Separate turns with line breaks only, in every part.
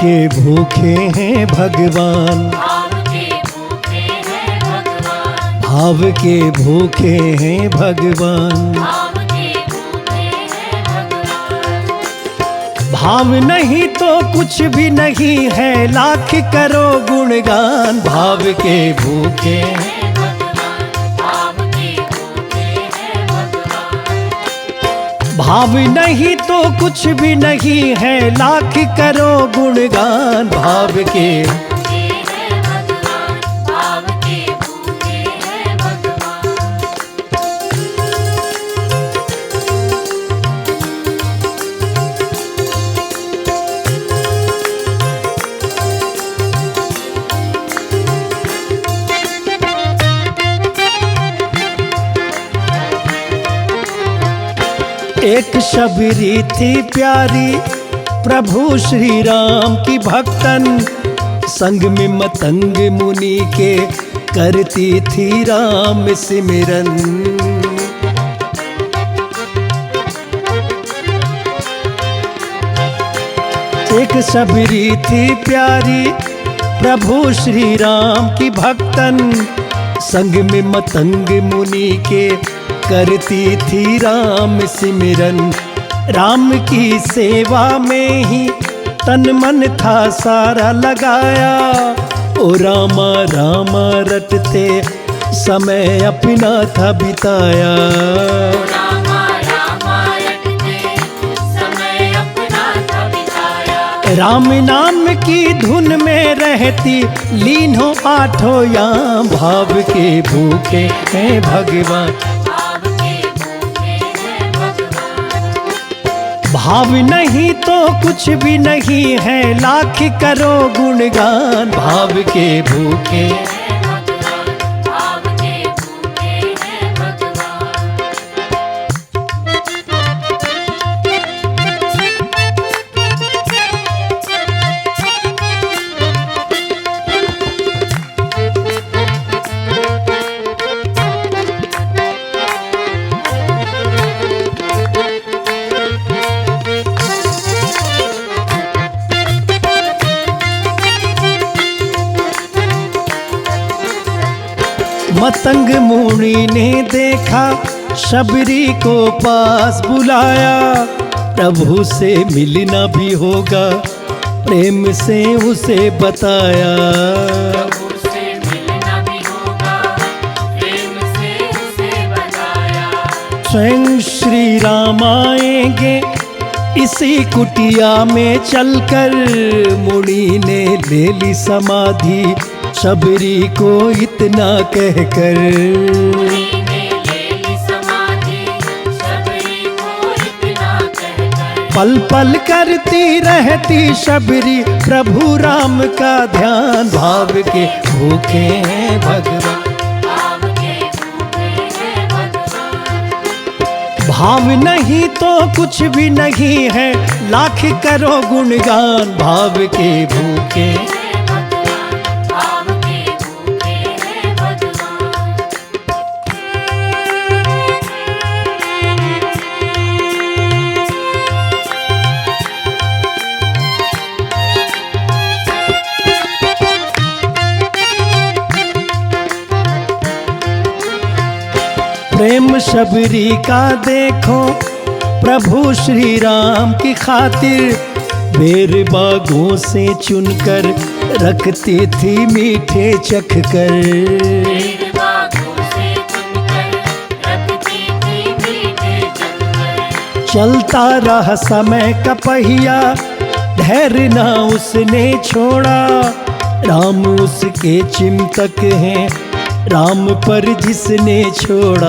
के भूखे हैं भगवान, भाव के भूखे हैं भगवान। भाव नहीं तो कुछ भी नहीं है, लाख करो गुणगान। भाव के भूखे हैं, भाव नहीं तो कुछ भी नहीं है, लाख करो गुणगान। भाव के एक शबरी थी प्यारी प्रभु श्री राम की भक्तन, संग में मतंग मुनि के करती थी राम सिमरन। एक शबरी थी प्यारी प्रभु श्री राम की भक्तन, संग में मतंग मुनि के करती थी राम सिमरन। राम की सेवा में ही तन मन था सारा लगाया, ओ रामा रामा रटते समय अपना था बिताया। राम नाम की धुन में रहती लीन हो आठों याम। भाव के भूखे हैं भगवान, भाव नहीं तो कुछ भी नहीं है, लाख करो गुणगान। भाव के भूखे मतंग मुनि ने देखा शबरी को पास बुलाया, प्रभु से मिलना भी होगा प्रेम से उसे बताया। स्वयं श्री राम आएंगे इसी कुटिया में चलकर, मुनि ने ले ली समाधि शबरी को इतना कहकर। पल पल करती रहती शबरी प्रभु राम का ध्यान। भाव के भूखे हैं भगवान, भाव नहीं तो कुछ भी नहीं है, लाख करो गुणगान। भाव के भूखे प्रेम शबरी का देखो प्रभु श्री राम की खातिर, बेर बागों से चुनकर रखती थी मीठे चख कर। चलता रहा समय का पहिया, धैर्य ना उसने छोड़ा, राम उसके चिंतक हैं राम पर जिसने छोड़ा।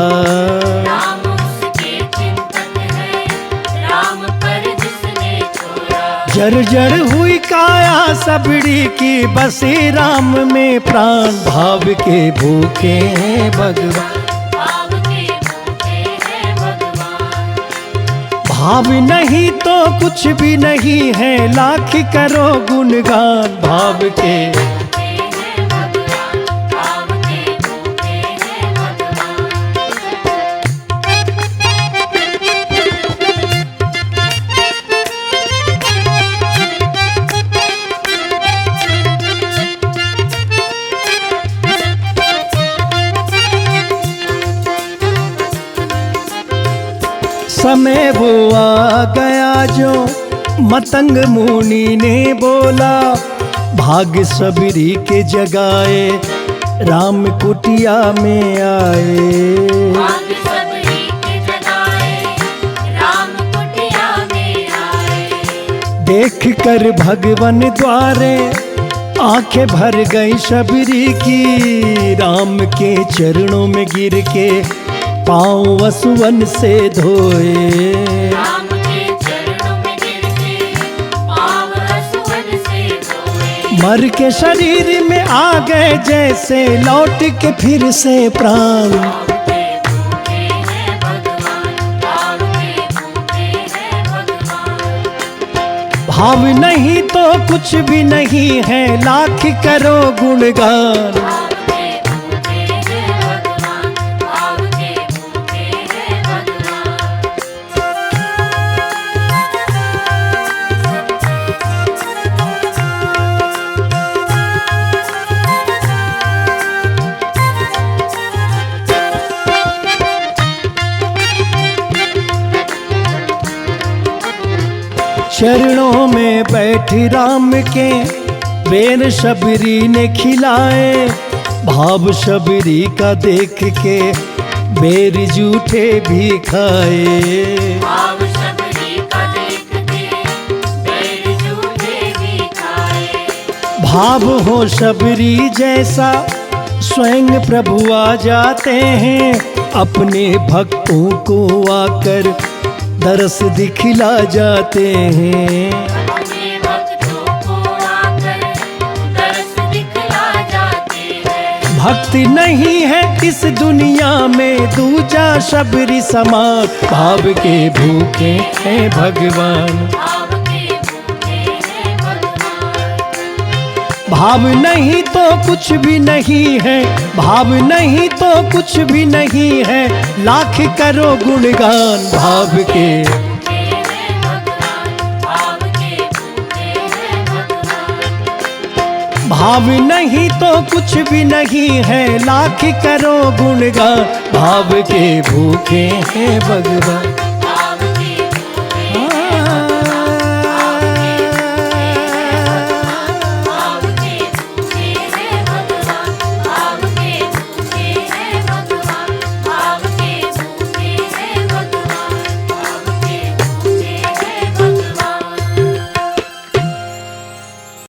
राम उसके चिंतक है, राम पर जिसने छोड़ा।
जर्जर हुई काया सबड़ी की, बसे राम में प्राण। भाव के भूखे हैं भगवान,
भाव के भूखे हैं भगवान।
भाव नहीं तो कुछ भी नहीं है, लाख करो गुणगान। भाव के समय वो आ गया जो मतंग मुनि ने बोला, भाग्य सबरी के जगाए राम कुटिया में आए।
भाग्य सबरी के जगाए राम कुटिया में आए।
देख कर भगवन द्वारे आंखें भर गई शबरी की, राम के चरणों में गिर के पाँव वसुवन से धोए।
राम के चरणों में गिर के पाँव वसुवन से धोए।
मर के शरीर में आ गए जैसे लौट के फिर से प्राण।
राम के भूखे हैं भगवान, राम के भूखे हैं भगवान।
भाव नहीं तो कुछ भी नहीं है, लाख करो गुणगान।
राम के भूखे हैं भगवान, राम के भूखे हैं भगवान।
चरणों में बैठी राम के बेर शबरी ने खिलाए, भाव शबरी का देख के बेर जूठे भी खाए।
भाव शबरी का देख के बेर जूठे भी खाए।
भाव हो शबरी जैसा स्वयं प्रभु आ जाते हैं, अपने भक्तों को आकर दरस दिखला जाते हैं।
अपने भक्तों को आकर दरस दिखला जाते हैं।
भक्ति नहीं है इस दुनिया में दूजा शबरी समान, भाव के भूखे हैं भगवान।
भाव के भूखे हैं भगवान।
भाव नहीं तो कुछ भी नहीं है, भाव नहीं तो कुछ भी नहीं है, लाख करो गुणगान। भाव के
भूखे हैं भगवान, भाव के भूखे हैं भगवान।
भाव नहीं तो कुछ भी नहीं है, लाख करो गुणगान। भाव के भूखे हैं भगवान।